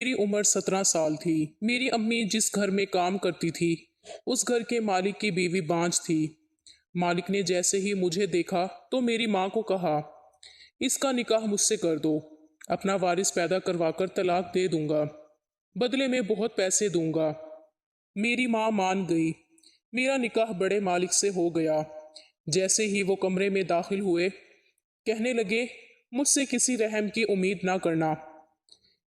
میری عمر 17 سال تھی۔ میری امی جس گھر میں کام کرتی تھی اس گھر کے مالک کی بیوی بانجھ تھی۔ مالک نے جیسے ہی مجھے دیکھا تو میری ماں کو کہا، اس کا نکاح مجھ سے کر دو، اپنا وارث پیدا کروا کر طلاق دے دوں گا، بدلے میں بہت پیسے دوں گا۔ میری ماں مان گئی۔ میرا نکاح بڑے مالک سے ہو گیا۔ جیسے ہی وہ کمرے میں داخل ہوئے کہنے لگے، مجھ سے کسی رحم کی امید نہ کرنا۔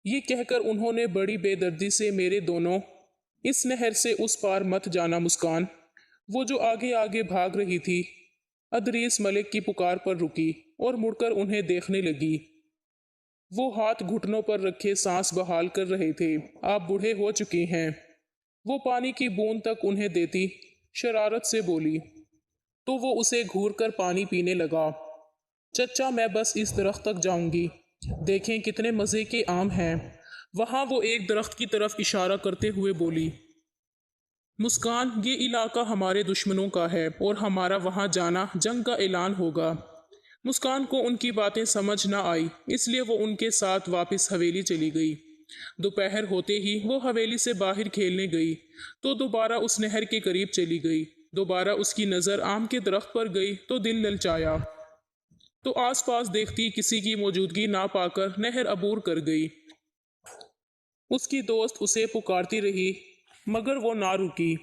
یہ کہہ کر انہوں نے بڑی بے دردی سے میرے دونوں، اس نہر سے اس پار مت جانا مسکان، وہ جو آگے آگے بھاگ رہی تھی، ادریس ملک کی پکار پر رکی اور مڑ کر انہیں دیکھنے لگی۔ وہ ہاتھ گھٹنوں پر رکھے سانس بحال کر رہے تھے۔ آپ بوڑھے ہو چکی ہیں۔ وہ پانی کی بوند تک انہیں دیتی شرارت سے بولی، تو وہ اسے گھور کر پانی پینے لگا۔ چچا میں بس اس درخت تک جاؤں گی، دیکھیں کتنے مزے کے آم ہیں۔ وہاں وہ ایک درخت کی طرف اشارہ کرتے ہوئے بولی، مسکان یہ علاقہ ہمارے دشمنوں کا ہے اور ہمارا وہاں جانا جنگ کا اعلان ہوگا۔ مسکان کو ان کی باتیں سمجھ نہ آئی، اس لیے وہ ان کے ساتھ واپس حویلی چلی گئی۔ دوپہر ہوتے ہی وہ حویلی سے باہر کھیلنے گئی تو دوبارہ اس نہر کے قریب چلی گئی۔ دوبارہ اس کی نظر آم کے درخت پر گئی تو دل للچایا، تو آس پاس دیکھتی کسی کی موجودگی نہ پا کر نہر عبور کر گئی۔ اس کی دوست اسے پکارتی رہی مگر وہ نہ رکی۔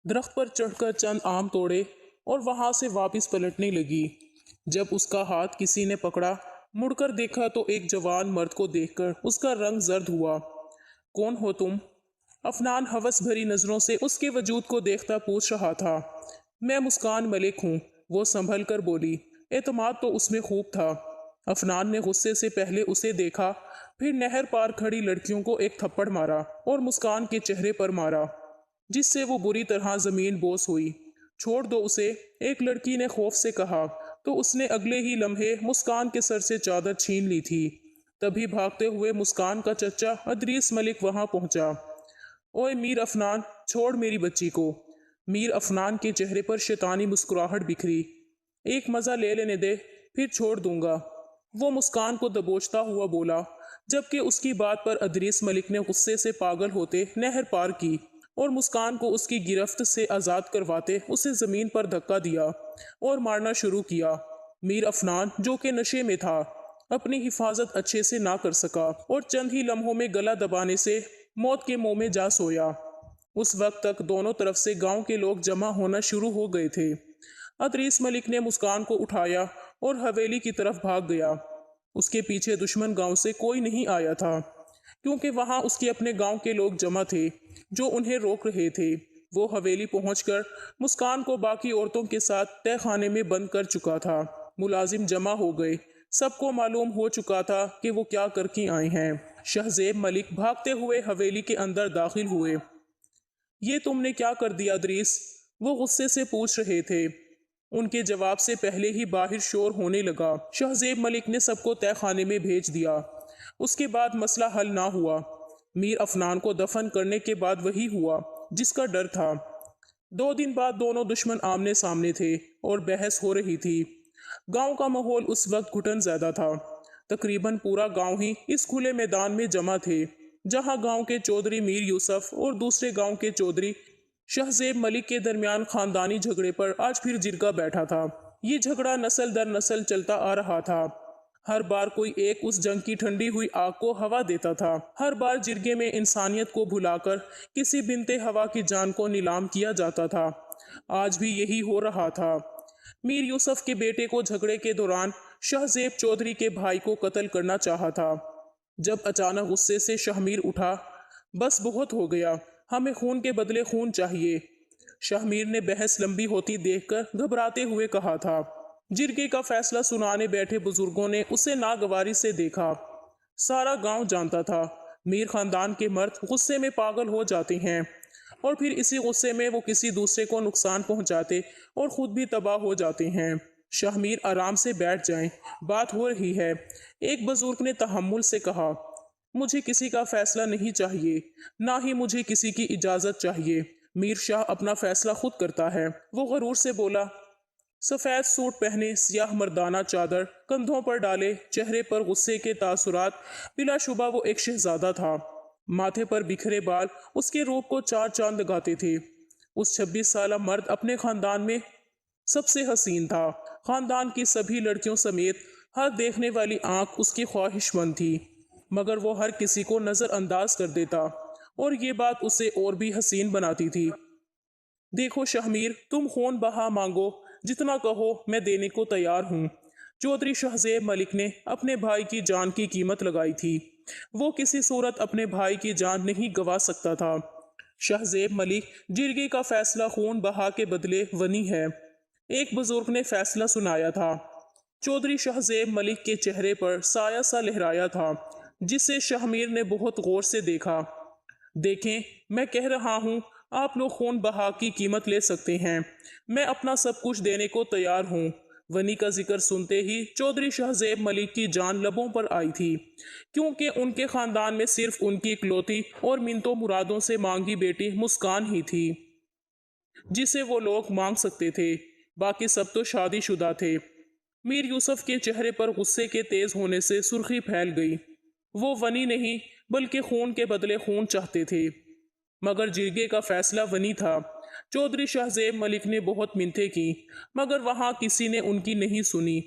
درخت پر چڑھ کر چند آم توڑے اور وہاں سے واپس پلٹنے لگی۔ جب اس کا ہاتھ کسی نے پکڑا، مڑ کر دیکھا تو ایک جوان مرد کو دیکھ کر اس کا رنگ زرد ہوا۔ کون ہو تم؟ افنان ہوس بھری نظروں سے اس کے وجود کو دیکھتا پوچھ رہا تھا۔ میں مسکان ملک ہوں، وہ سنبھل کر بولی۔ اعتماد تو اس میں خوب تھا۔ افنان نے غصے سے پہلے اسے دیکھا، پھر نہر پار کھڑی لڑکیوں کو ایک تھپڑ مارا اور مسکان کے چہرے پر مارا، جس سے وہ بری طرح زمین بوس ہوئی۔ چھوڑ دو اسے، ایک لڑکی نے خوف سے کہا، تو اس نے اگلے ہی لمحے مسکان کے سر سے چادر چھین لی تھی۔ تبھی بھاگتے ہوئے مسکان کا چچا ادریس ملک وہاں پہنچا۔ اوئے میر افنان، چھوڑ میری بچی کو۔ میر افنان کے چہرے پر شیطانی مسکراہٹ بکھری۔ ایک مزہ لے لینے دے، پھر چھوڑ دوں گا، وہ مسکان کو دبوچتا ہوا بولا، جبکہ اس کی بات پر ادریس ملک نے غصے سے پاگل ہوتے نہر پار کی اور مسکان کو اس کی گرفت سے آزاد کرواتے اسے زمین پر دھکا دیا اور مارنا شروع کیا۔ میر افنان جو کہ نشے میں تھا، اپنی حفاظت اچھے سے نہ کر سکا اور چند ہی لمحوں میں گلا دبانے سے موت کے منہ میں جا سویا۔ اس وقت تک دونوں طرف سے گاؤں کے لوگ جمع ہونا شروع ہو گئے تھے۔ ادریس ملک نے مسکان کو اٹھایا اور حویلی کی طرف بھاگ گیا۔ اس کے پیچھے دشمن گاؤں سے کوئی نہیں آیا تھا، کیونکہ وہاں اس کے اپنے گاؤں کے لوگ جمع تھے جو انہیں روک رہے تھے۔ وہ حویلی پہنچ کر مسکان کو باقی عورتوں کے ساتھ تہہ خانے میں بند کر چکا تھا۔ ملازم جمع ہو گئے، سب کو معلوم ہو چکا تھا کہ وہ کیا کر کے آئے ہیں۔ شہزیب ملک بھاگتے ہوئے حویلی کے اندر داخل ہوئے۔ یہ تم نے کیا کر دیا ادریس؟ وہ غصے سے پوچھ رہے تھے۔ ان کے جواب سے پہلے ہی باہر شور ہونے لگا۔ شہزیب ملک نے سب کو تہہ خانے میں بھیج دیا۔ اس کے بعد مسئلہ حل نہ ہوا۔ میر افنان کو دفن کرنے کے بعد وہی ہوا جس کا ڈر تھا۔ 2 دن بعد دونوں دشمن آمنے سامنے تھے اور بحث ہو رہی تھی۔ گاؤں کا ماحول اس وقت گھٹن زیادہ تھا۔ تقریباً پورا گاؤں ہی اس کھلے میدان میں جمع تھے، جہاں گاؤں کے چودھری میر یوسف اور دوسرے گاؤں کے چودھری شہزیب ملک کے درمیان خاندانی جھگڑے پر آج پھر جرگا بیٹھا تھا۔ یہ جھگڑا نسل در نسل چلتا آ رہا تھا۔ ہر بار کوئی ایک اس جنگ کی ٹھنڈی ہوئی آگ کو ہوا دیتا تھا۔ ہر بار جرگے میں انسانیت کو بھلا کر کسی بنتے ہوا کی جان کو نیلام کیا جاتا تھا۔ آج بھی یہی ہو رہا تھا۔ میر یوسف کے بیٹے کو جھگڑے کے دوران شہزیب چودھری کے بھائی کو قتل کرنا چاہا تھا، جب اچانک غصے سے شہمیر اٹھا، بس بہت ہو گیا، ہمیں خون کے بدلے خون چاہیے۔ شہمیر نے بحث لمبی ہوتی دیکھ کر گھبراتے ہوئے کہا تھا۔ جرگے کا فیصلہ سنانے بیٹھے بزرگوں نے اسے ناگواری سے دیکھا۔ سارا گاؤں جانتا تھا میر خاندان کے مرد غصے میں پاگل ہو جاتے ہیں اور پھر اسی غصے میں وہ کسی دوسرے کو نقصان پہنچاتے اور خود بھی تباہ ہو جاتے ہیں۔ شہمیر آرام سے بیٹھ جائیں، بات ہو رہی ہے، ایک بزرگ نے تحمل سے کہا۔ مجھے کسی کا فیصلہ نہیں چاہیے، نہ ہی مجھے کسی کی اجازت چاہیے۔ میر شاہ اپنا فیصلہ خود کرتا ہے، وہ غرور سے بولا۔ سفید سوٹ پہنے، سیاہ مردانہ چادر کندھوں پر ڈالے، چہرے پر غصے کے تاثرات، بلا شبہ وہ ایک شہزادہ تھا۔ ماتھے پر بکھرے بال اس کے روپ کو چار چاند لگاتے تھے۔ اس 26 سالہ مرد اپنے خاندان میں سب سے حسین تھا۔ خاندان کی سبھی لڑکیوں سمیت ہر دیکھنے والی آنکھ اس کی خواہش مند تھی، مگر وہ ہر کسی کو نظر انداز کر دیتا، اور یہ بات اسے اور بھی حسین بناتی تھی۔ دیکھو شہمیر، تم خون بہا مانگو، جتنا کہو میں دینے کو تیار ہوں۔ چودھری شہزیب ملک نے اپنے بھائی کی جان کی قیمت لگائی تھی۔ وہ کسی صورت اپنے بھائی کی جان نہیں گنوا سکتا تھا۔ شہزیب ملک، جرگے کا فیصلہ خون بہا کے بدلے ونی ہے، ایک بزرگ نے فیصلہ سنایا تھا۔ چودھری شہزیب ملک کے چہرے پر سایہ سا لہرایا تھا، جسے شہمیر نے بہت غور سے دیکھا۔ دیکھیں، میں کہہ رہا ہوں، آپ لوگ خون بہا کی قیمت لے سکتے ہیں، میں اپنا سب کچھ دینے کو تیار ہوں۔ ونی کا ذکر سنتے ہی چودھری شہزیب ملک کی جان لبوں پر آئی تھی، کیونکہ ان کے خاندان میں صرف ان کی اکلوتی اور منتوں مرادوں سے مانگی بیٹی مسکان ہی تھی، جسے وہ لوگ مانگ سکتے تھے، باقی سب تو شادی شدہ تھے۔ میر یوسف کے چہرے پر غصے کے تیز ہونے سے سرخی پھیل گئی۔ وہ ونی نہیں بلکہ خون کے بدلے خون چاہتے تھے، مگر جرگے کا فیصلہ ونی تھا۔ چودھری شہزیب ملک نے بہت منتیں کی، مگر وہاں کسی نے ان کی نہیں سنی۔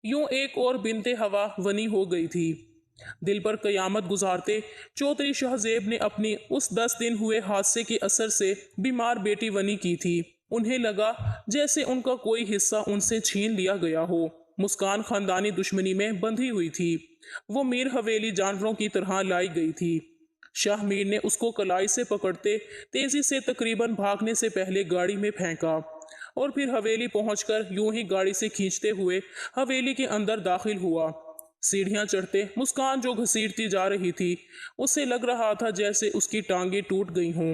یوں ایک اور بنت ہوا ونی ہو گئی تھی۔ دل پر قیامت گزارتے چودھری شہزیب نے اپنی اس 10 دن ہوئے حادثے کے اثر سے بیمار بیٹی ونی کی تھی۔ انہیں لگا جیسے ان کا کوئی حصہ ان سے چھین لیا گیا ہو۔ مسکان خاندانی دشمنی میں بندھی ہوئی تھی، وہ میر حویلی جانوروں کی طرح لائی گئی تھی۔ شاہ میر نے اس کو کلائی سے پکڑتے تیزی سے تقریباً بھاگنے سے پہلے گاڑی میں پھینکا، اور پھر حویلی پہنچ کر یوں ہی گاڑی سے کھینچتے ہوئے حویلی کے اندر داخل ہوا۔ سیڑھیاں چڑھتے مسکان جو گھسیٹتی جا رہی تھی، اسے لگ رہا تھا جیسے اس کی ٹانگیں ٹوٹ گئی ہوں۔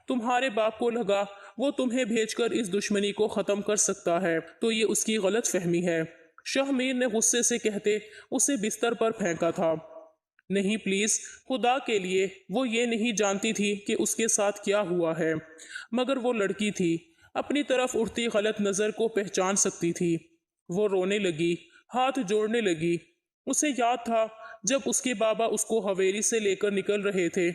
تمہارے باپ کو لگا وہ تمہیں بھیج کر اس دشمنی کو ختم کر سکتا ہے، تو یہ اس کی غلط فہمی ہے، شاہ میر نے غصے سے کہتے اسے بستر پر پھینکا تھا۔ نہیں پلیز، خدا کے لیے، وہ یہ نہیں جانتی تھی کہ اس کے ساتھ کیا ہوا ہے، مگر وہ لڑکی تھی، اپنی طرف اٹھتی غلط نظر کو پہچان سکتی تھی۔ وہ رونے لگی، ہاتھ جوڑنے لگی۔ اسے یاد تھا جب اس کے بابا اس کو حویلی سے لے کر نکل رہے تھے،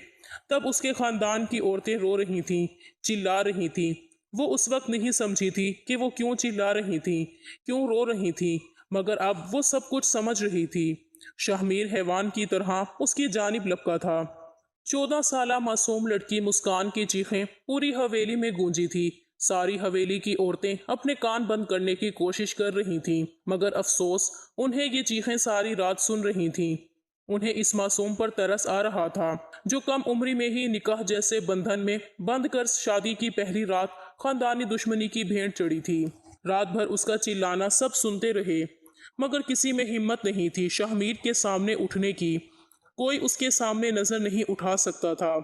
تب اس کے خاندان کی عورتیں رو رہی تھیں، چلا رہی تھیں۔ وہ اس وقت نہیں سمجھی تھی کہ وہ کیوں چلا رہی تھیں، کیوں رو رہی تھیں، مگر اب وہ سب کچھ سمجھ رہی تھی۔ شاہ میر حیوان کی طرح اس کی جانب لپکا تھا۔ 14 سالہ معصوم لڑکی مسکان کی چیخیں پوری حویلی میں گونجی تھی۔ ساری حویلی کی عورتیں اپنے کان بند کرنے کی کوشش کر رہی تھیں، مگر افسوس، انہیں یہ چیخیں ساری رات سن رہی تھیں۔ انہیں اس معصوم پر ترس آ رہا تھا، جو کم عمری میں ہی نکاح جیسے بندھن میں بندھ کر شادی کی پہلی رات خاندانی دشمنی کی بھینٹ چڑھی تھی۔ رات بھر اس کا چلانا سب سنتے رہے، مگر کسی میں ہمت نہیں تھی شاہ میر کے سامنے اٹھنے کی۔ کوئی اس کے سامنے نظر نہیں اٹھا سکتا تھا۔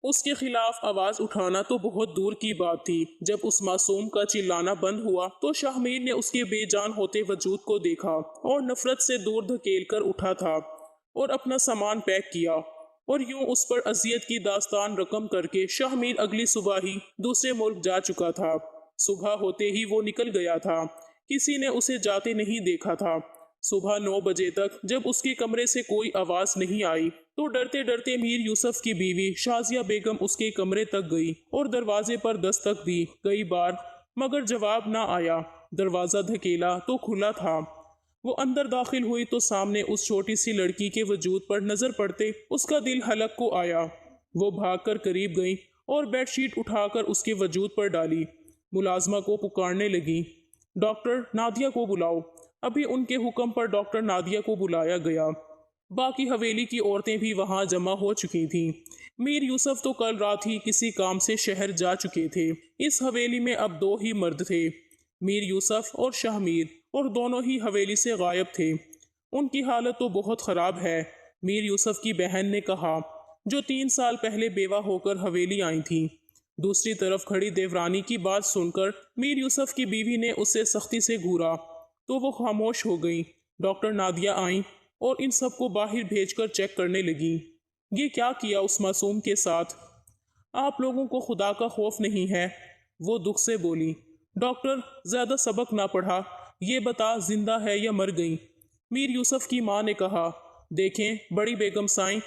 اس کے خلاف آواز اٹھانا تو بہت دور کی بات تھی۔ جب اس معصوم کا چلانا بند ہوا تو شاہ میر نے اس کے بے جان ہوتے وجود کو دیکھا اور نفرت سے دور دھکیل کر اٹھا تھا اور اپنا سامان پیک کیا، اور یوں اس پر اذیت کی داستان رقم کر کے شاہ میر اگلی صبح ہی دوسرے ملک جا چکا تھا۔ صبح ہوتے ہی وہ نکل گیا تھا، کسی نے اسے جاتے نہیں دیکھا تھا۔ صبح 9 بجے تک جب اس کے کمرے سے کوئی آواز نہیں آئی تو ڈرتے ڈرتے میر یوسف کی بیوی شازیہ بیگم اس کے کمرے تک گئی اور دروازے پر دستک دی کئی بار، مگر جواب نہ آیا۔ دروازہ دھکیلا تو کھلا تھا۔ وہ اندر داخل ہوئی تو سامنے اس چھوٹی سی لڑکی کے وجود پر نظر پڑتے اس کا دل حلق کو آیا۔ وہ بھاگ کر قریب گئی اور بیڈ شیٹ اٹھا کر اس کے وجود پر ڈالی۔ ملازمہ کو پکارنے لگی، ڈاکٹر نادیہ کو بلاؤ۔ ابھی ان کے حکم پر ڈاکٹر نادیہ کو بلایا گیا۔ باقی حویلی کی عورتیں بھی وہاں جمع ہو چکی تھیں۔ میر یوسف تو کل رات ہی کسی کام سے شہر جا چکے تھے۔ اس حویلی میں اب 2 ہی مرد تھے، میر یوسف اور شاہ میر، اور دونوں ہی حویلی سے غائب تھے۔ ان کی حالت تو بہت خراب ہے، میر یوسف کی بہن نے کہا، جو 3 سال پہلے بیوہ ہو کر حویلی آئی تھی۔ دوسری طرف کھڑی دیورانی کی بات سن کر میر یوسف کی بیوی نے اسے سختی سے گھورا تو وہ خاموش ہو گئی۔ ڈاکٹر نادیہ آئیں اور ان سب کو باہر بھیج کر چیک کرنے لگیں۔ یہ کیا کیا اس معصوم کے ساتھ؟ آپ لوگوں کو خدا کا خوف نہیں ہے؟ وہ دکھ سے بولی۔ ڈاکٹر زیادہ سبق نہ پڑھا، یہ بتا زندہ ہے یا مر گئی؟ میر یوسف کی ماں نے کہا، دیکھیں بڑی بیگم سائیں،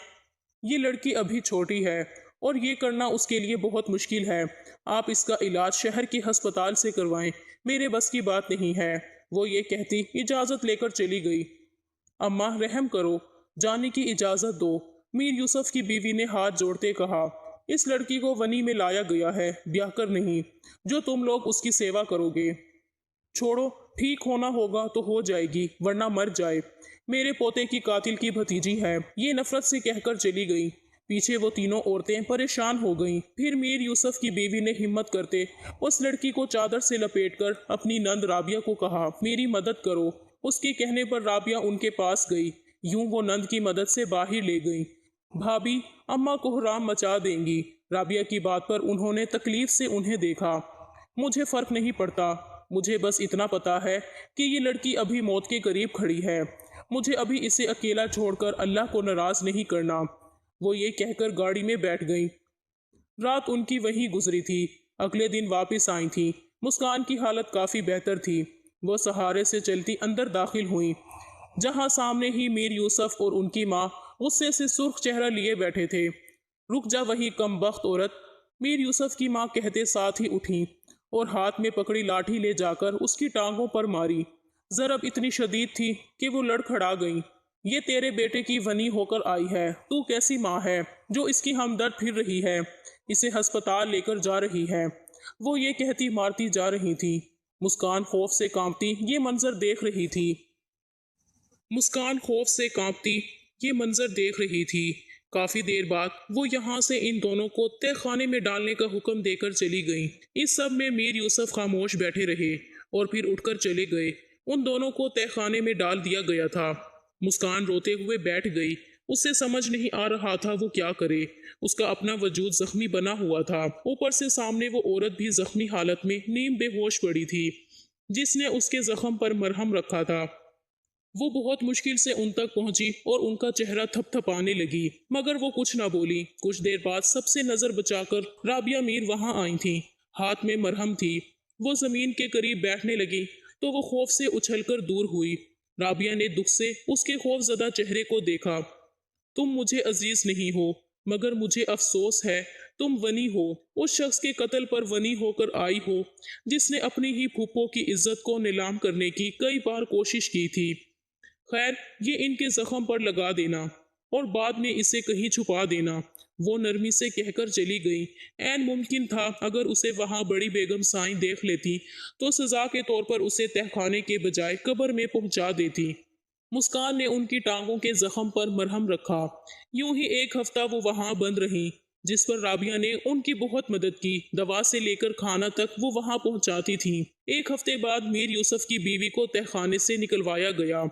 یہ لڑکی ابھی چھوٹی ہے اور یہ کرنا اس کے لیے بہت مشکل ہے۔ آپ اس کا علاج شہر کے ہسپتال سے کروائیں، میرے بس کی بات نہیں ہے۔ وہ یہ کہتی اجازت لے کر چلی گئی۔ اماں رحم کرو، جانے کی اجازت دو، میر یوسف کی بیوی نے ہاتھ جوڑتے کہا۔ اس لڑکی کو ونی میں لایا گیا ہے، بیاہ کر نہیں، جو تم لوگ اس کی سیوا کرو گے۔ چھوڑو، ٹھیک ہونا ہوگا تو ہو جائے گی، ورنہ مر جائے۔ میرے پوتے کی قاتل کی بھتیجی ہے، یہ نفرت سے کہہ کر چلی گئی۔ پیچھے وہ تینوں عورتیں پریشان ہو گئیں۔ پھر میر یوسف کی بیوی نے ہمت کرتے اس لڑکی کو چادر سے لپیٹ کر اپنی نند رابعہ کو کہا، میری مدد کرو۔ اس کے کہنے پر رابعہ ان کے پاس گئی، یوں وہ نند کی مدد سے باہر لے گئی۔ بھابھی، اماں کوحرام مچا دیں گی۔ رابعہ کی بات پر انہوں نے تکلیف سے انہیں دیکھا۔ مجھے فرق نہیں پڑتا، مجھے بس اتنا پتا ہے کہ یہ لڑکی ابھی موت کے قریب کھڑی ہے۔ مجھے ابھی اسے اکیلا چھوڑ کر اللہ کو ناراض نہیں کرنا۔ وہ یہ کہہ کر گاڑی میں بیٹھ گئیں۔ رات ان کی وہیں گزری تھی۔ اگلے دن واپس آئی تھی۔ مسکان کی حالت کافی بہتر تھی۔ وہ سہارے سے چلتی اندر داخل ہوئیں، جہاں سامنے ہی میر یوسف اور ان کی ماں غصے سے سرخ چہرہ لیے بیٹھے تھے۔ رک جا وہی کم بخت عورت، میر یوسف کی ماں کہتے ساتھ ہی اٹھیں اور ہاتھ میں پکڑی لاٹھی لے جا کر اس کی ٹانگوں پر ماری۔ ضرب اتنی شدید تھی کہ وہ لڑکھڑا گئیں۔ یہ تیرے بیٹے کی ونی ہو کر آئی ہے، تو کیسی ماں ہے جو اس کی ہمدرد پھر رہی ہے، اسے ہسپتال لے کر جا رہی ہے۔ وہ یہ کہتی مارتی جا رہی تھی۔ مسکان خوف سے کانپتی یہ منظر دیکھ رہی تھی۔ مسکان خوف سے کانپتی یہ منظر دیکھ رہی تھی۔ کافی دیر بعد وہ یہاں سے ان دونوں کو تہہ خانے میں ڈالنے کا حکم دے کر چلی گئیں۔ اس سب میں میر یوسف خاموش بیٹھے رہے اور پھر اٹھ کر چلے گئے۔ ان دونوں کو تہہ خانے میں ڈال دیا گیا تھا۔ مسکان روتے ہوئے بیٹھ گئی۔ اسے سمجھ نہیں آ رہا تھا وہ کیا کرے۔ اس کا اپنا وجود زخمی بنا ہوا تھا، اوپر سے سامنے وہ عورت بھی زخمی حالت میں نیم بے ہوش پڑی تھی، جس نے اس کے زخم پر مرہم رکھا تھا۔ وہ بہت مشکل سے ان تک پہنچی اور ان کا چہرہ تھپ تھپانے لگی، مگر وہ کچھ نہ بولی۔ کچھ دیر بعد سب سے نظر بچا کر رابعہ میر وہاں آئی تھی، ہاتھ میں مرہم تھی۔ وہ زمین کے قریب بیٹھنے لگی تو وہ خوف سے اچھل کر دور ہوئی۔ رابعہ نے دکھ سے اس کے خوف زدہ چہرے کو دیکھا۔ تم مجھے عزیز نہیں ہو، مگر مجھے افسوس ہے تم ونی ہو، اس شخص کے قتل پر ونی ہو کر آئی ہو جس نے اپنی ہی پھوپھو کی عزت کو نیلام کرنے کی کئی بار کوشش کی تھی۔ خیر، یہ ان کے زخم پر لگا دینا اور بعد میں اسے کہیں چھپا دینا۔ وہ نرمی سے کہہ کر چلی گئی۔ عین ممکن تھا اگر اسے وہاں بڑی بیگم سائیں دیکھ لیتی تو سزا کے طور پر اسے تہہ خانے کے بجائے قبر میں پہنچا دیتی۔ مسکان نے ان کی ٹانگوں کے زخم پر مرہم رکھا۔ یوں ہی ایک ہفتہ وہ وہاں بند رہیں، جس پر رابعہ نے ان کی بہت مدد کی۔ دوا سے لے کر کھانا تک وہ وہاں پہنچاتی تھیں۔ ایک ہفتے بعد میر یوسف کی بیوی کو تہہ خانے سے نکلوایا گیا،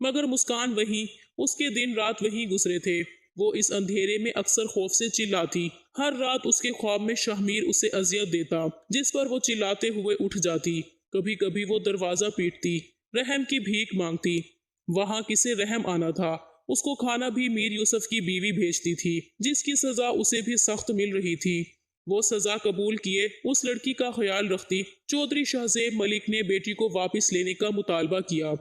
مگر مسکان وہیں، اس کے دن رات وہیں گزرے تھے۔ وہ اس اندھیرے میں اکثر خوف سے چلاتی۔ ہر رات اس کے خواب میں شاہمیر اسے اذیت دیتا، جس پر وہ چلاتے ہوئے اٹھ جاتی۔ کبھی کبھی وہ دروازہ پیٹتی، رحم کی بھیک مانگتی۔ وہاں کسے رحم آنا تھا؟ اس کو کھانا بھی میر یوسف کی بیوی بھیجتی تھی، جس کی سزا اسے بھی سخت مل رہی تھی۔ وہ سزا قبول کیے اس لڑکی کا خیال رکھتی۔ چودھری شہزیب ملک نے بیٹی کو واپس لینے کا مطالبہ کیا۔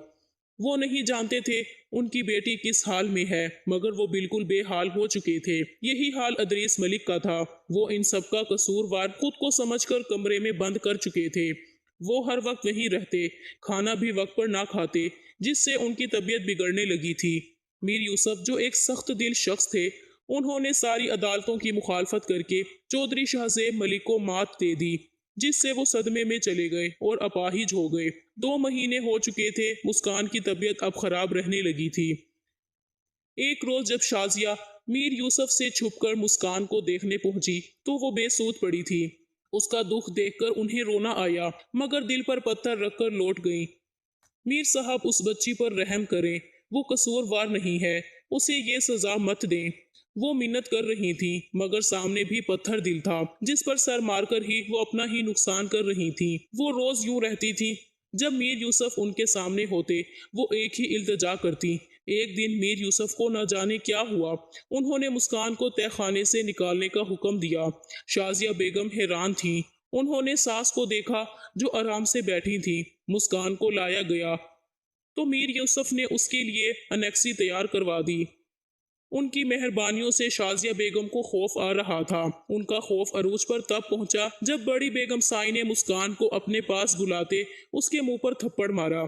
وہ نہیں جانتے تھے ان کی بیٹی کس حال میں ہے، مگر وہ بالکل بے حال ہو چکے تھے۔ یہی حال ادریس ملک کا تھا۔ وہ ان سب کا قصوروار خود کو سمجھ کر کمرے میں بند کر چکے تھے۔ وہ ہر وقت وہیں رہتے، کھانا بھی وقت پر نہ کھاتے، جس سے ان کی طبیعت بگڑنے لگی تھی۔ میر یوسف جو ایک سخت دل شخص تھے، انہوں نے ساری عدالتوں کی مخالفت کر کے چودھری شہزیب ملک کو مات دے دی، جس سے وہ صدمے میں چلے گئے اور اپاہج ہو گئے۔ 2 مہینے ہو چکے تھے، مسکان کی طبیعت اب خراب رہنے لگی تھی۔ ایک روز جب شازیہ میر یوسف سے چھپ کر مسکان کو دیکھنے پہنچی تو وہ بے سود پڑی تھی۔ اس کا دکھ دیکھ کر انہیں رونا آیا، مگر دل پر پتھر رکھ کر لوٹ گئیں۔ میر صاحب اس بچی پر رحم کریں، وہ قصوروار نہیں ہے، اسے یہ سزا مت دیں۔ وہ منت کر رہی تھیں، مگر سامنے بھی پتھر دل تھا، جس پر سر مار کر ہی وہ اپنا ہی نقصان کر رہی تھیں۔ وہ روز یوں رہتی تھی، جب میر یوسف ان کے سامنے ہوتے وہ ایک ہی التجا کرتی۔ ایک دن میر یوسف کو نہ جانے کیا ہوا، انہوں نے مسکان کو تہہ خانے سے نکالنے کا حکم دیا۔ شازیہ بیگم حیران تھی، انہوں نے ساس کو دیکھا جو آرام سے بیٹھی تھی۔ مسکان کو لایا گیا تو میر یوسف نے اس کے لیے انیکسی تیار کروا دی۔ ان کی مہربانیوں سے شازیہ بیگم کو خوف آ رہا تھا۔ ان کا خوف عروج پر تب پہنچا جب بڑی بیگم سائی نے مسکان کو اپنے پاس بلاتے اس کے منہ پر تھپڑ مارا۔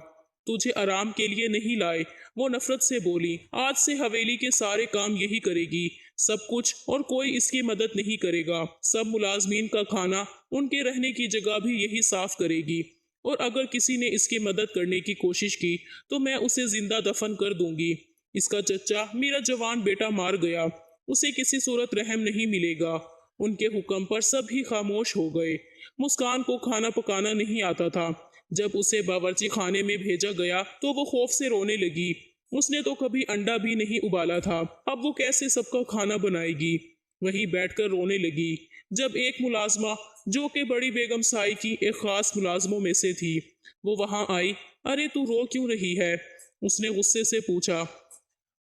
تجھے آرام کے لیے نہیں لائے، وہ نفرت سے بولی۔ آج سے حویلی کے سارے کام یہی کرے گی، سب کچھ، اور کوئی اس کی مدد نہیں کرے گا۔ سب ملازمین کا کھانا، ان کے رہنے کی جگہ بھی یہی صاف کرے گی، اور اگر کسی نے اس کی مدد کرنے کی کوشش کی تو میں اسے زندہ دفن کر دوں گی۔ اس کا چچا میرا جوان بیٹا مار گیا، اسے کسی صورت رحم نہیں ملے گا۔ ان کے حکم پر سب ہی خاموش ہو گئے۔ مسکان کو کھانا پکانا نہیں آتا تھا۔ جب اسے باورچی خانے میں بھیجا گیا تو وہ خوف سے رونے لگی۔ اس نے تو کبھی انڈا بھی نہیں ابالا تھا، اب وہ کیسے سب کا کھانا بنائے گی؟ وہیں بیٹھ کر رونے لگی جب ایک ملازمہ جو کہ بڑی بیگم سائی کی ایک خاص ملازموں میں سے تھی، وہ وہاں آئی۔ ارے تو رو کیوں رہی ہے؟ اس نے غصے سے پوچھا۔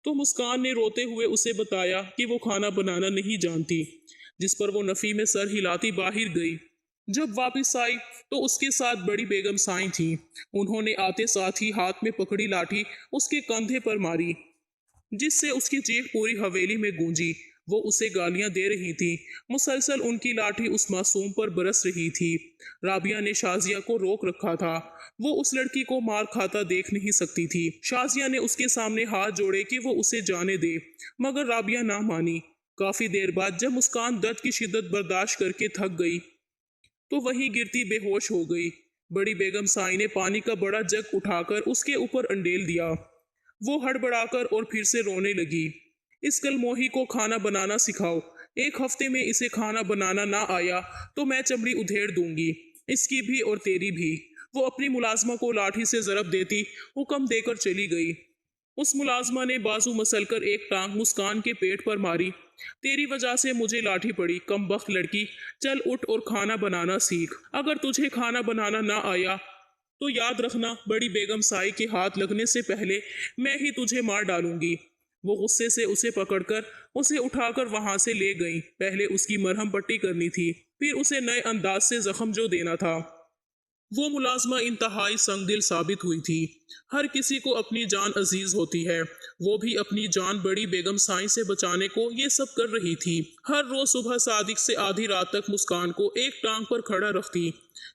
تو مسکان نے روتے ہوئے اسے بتایا کہ وہ کھانا بنانا نہیں جانتی، جس پر وہ نفی میں سر ہلاتی باہر گئی۔ جب واپس آئی تو اس کے ساتھ بڑی بیگم سائیں تھیں۔ انہوں نے آتے ساتھ ہی ہاتھ میں پکڑی لاٹھی اس کے کندھے پر ماری، جس سے اس کی چیخ پوری حویلی میں گونجی۔ وہ اسے گالیاں دے رہی تھی، مسلسل ان کی لاٹھی اس معصوم پر برس رہی تھی۔ رابعہ نے شازیہ کو روک رکھا تھا، وہ اس لڑکی کو مار کھاتا دیکھ نہیں سکتی تھی۔ شازیہ نے اس کے سامنے ہاتھ جوڑے کہ وہ اسے جانے دے، مگر رابعہ نہ مانی۔ کافی دیر بعد جب مسکان درد کی شدت برداشت کر کے تھک گئی تو وہیں گرتی بے ہوش ہو گئی۔ بڑی بیگم سائی نے پانی کا بڑا جگ اٹھا کر اس کے اوپر انڈیل دیا۔ وہ ہڑبڑا کر اور پھر سے رونے لگی۔ اس کل موہی کو کھانا بنانا سکھاؤ، ایک ہفتے میں اسے کھانا بنانا نہ آیا تو میں چمڑی ادھیڑ دوں گی، اس کی بھی اور تیری بھی۔ وہ اپنی ملازمہ کو لاٹھی سے ضرب دیتی حکم دے کر چلی گئی۔ اس ملازمہ نے بازو مسل کر ایک ٹانگ مسکان کے پیٹ پر ماری۔ تیری وجہ سے مجھے لاٹھی پڑی، کم بخت لڑکی، چل اٹھ اور کھانا بنانا سیکھ۔ اگر تجھے کھانا بنانا نہ آیا تو یاد رکھنا بڑی بیگم سائی کے ہاتھ لگنے سے پہلے میں ہی تجھے مار ڈالوں گی۔ وہ غصے سے اسے پکڑ کر اسے اٹھا کر وہاں سے لے گئیں۔ پہلے اس کی مرہم پٹی کرنی تھی، پھر اسے نئے انداز سے زخم جو دینا تھا۔ وہ ملازمہ انتہائی سنگ دل ثابت ہوئی تھی۔ ہر کسی کو اپنی جان عزیز ہوتی ہے، وہ بھی اپنی جان بڑی بیگم سائیں سے بچانے کو یہ سب کر رہی تھی۔ ہر روز صبح صادق سے آدھی رات تک مسکان کو ایک ٹانگ پر کھڑا رکھتی،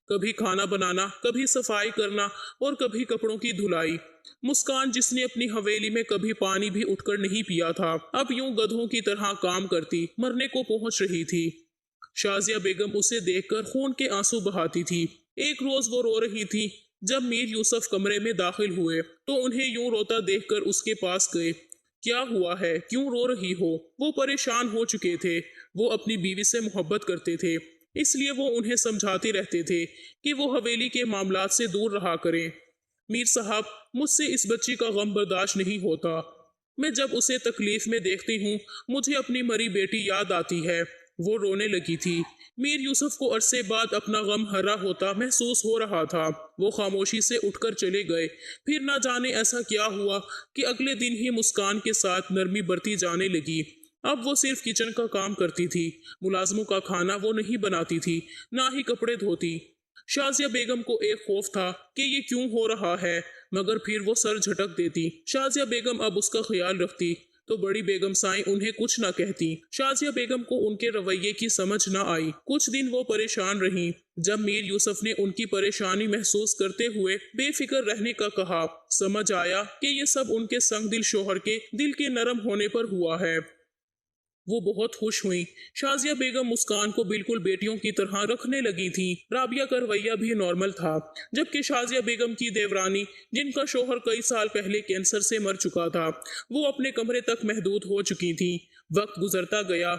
کبھی کھانا بنانا، کبھی صفائی کرنا اور کبھی کپڑوں کی دھلائی۔ مسکان جس نے اپنی حویلی میں کبھی پانی بھی اٹھ کر نہیں پیا تھا، اب یوں گدھوں کی طرح کام کرتی مرنے کو پہنچ رہی تھی۔ شازیہ بیگم اسے دیکھ کر خون کے آنسو بہاتی تھی۔ ایک روز وہ رو رہی تھی جب میر یوسف کمرے میں داخل ہوئے تو انہیں یوں روتا دیکھ کر اس کے پاس گئے۔ کیا ہوا ہے؟ کیوں رو رہی ہو؟ وہ پریشان ہو چکے تھے۔ وہ اپنی بیوی سے محبت کرتے تھے، اس لیے وہ انہیں سمجھاتے رہتے تھے کہ وہ حویلی کے معاملات سے دور رہا کریں۔ میر صاحب، مجھ سے اس بچی کا غم برداشت نہیں ہوتا۔ میں جب اسے تکلیف میں دیکھتی ہوں مجھے اپنی مری بیٹی یاد آتی ہے۔ وہ رونے لگی تھی۔ میر یوسف کو عرصے بعد اپنا غم ہرا ہوتا محسوس ہو رہا تھا۔ وہ خاموشی سے اٹھ کر چلے گئے۔ پھر نہ جانے ایسا کیا ہوا کہ اگلے دن ہی مسکان کے ساتھ نرمی برتی جانے لگی۔ اب وہ صرف کچن کا کام کرتی تھی، ملازموں کا کھانا وہ نہیں بناتی تھی، نہ ہی کپڑے دھوتی۔ شازیہ بیگم کو ایک خوف تھا کہ یہ کیوں ہو رہا ہے، مگر پھر وہ سر جھٹک دیتی۔ شازیہ بیگم اب اس کا خیال رکھتی تو بڑی بیگم سائیں انہیں کچھ نہ کہتی۔ شازیہ بیگم کو ان کے رویے کی سمجھ نہ آئی۔ کچھ دن وہ پریشان رہیں۔ جب میر یوسف نے ان کی پریشانی محسوس کرتے ہوئے بے فکر رہنے کا کہا، سمجھ آیا کہ یہ سب ان کے سنگ دل شوہر کے دل کے نرم ہونے پر ہوا ہے۔ وہ بہت خوش ہوئیں۔ شازیہ بیگم مسکان کو بالکل بیٹیوں کی طرح رکھنے لگی تھیں۔ رابعہ کا رویہ بھی نارمل تھا، جبکہ شازیہ بیگم کی دیورانی، جن کا شوہر کئی سال پہلے کینسر سے مر چکا تھا، وہ اپنے کمرے تک محدود ہو چکی تھیں۔ وقت گزرتا گیا۔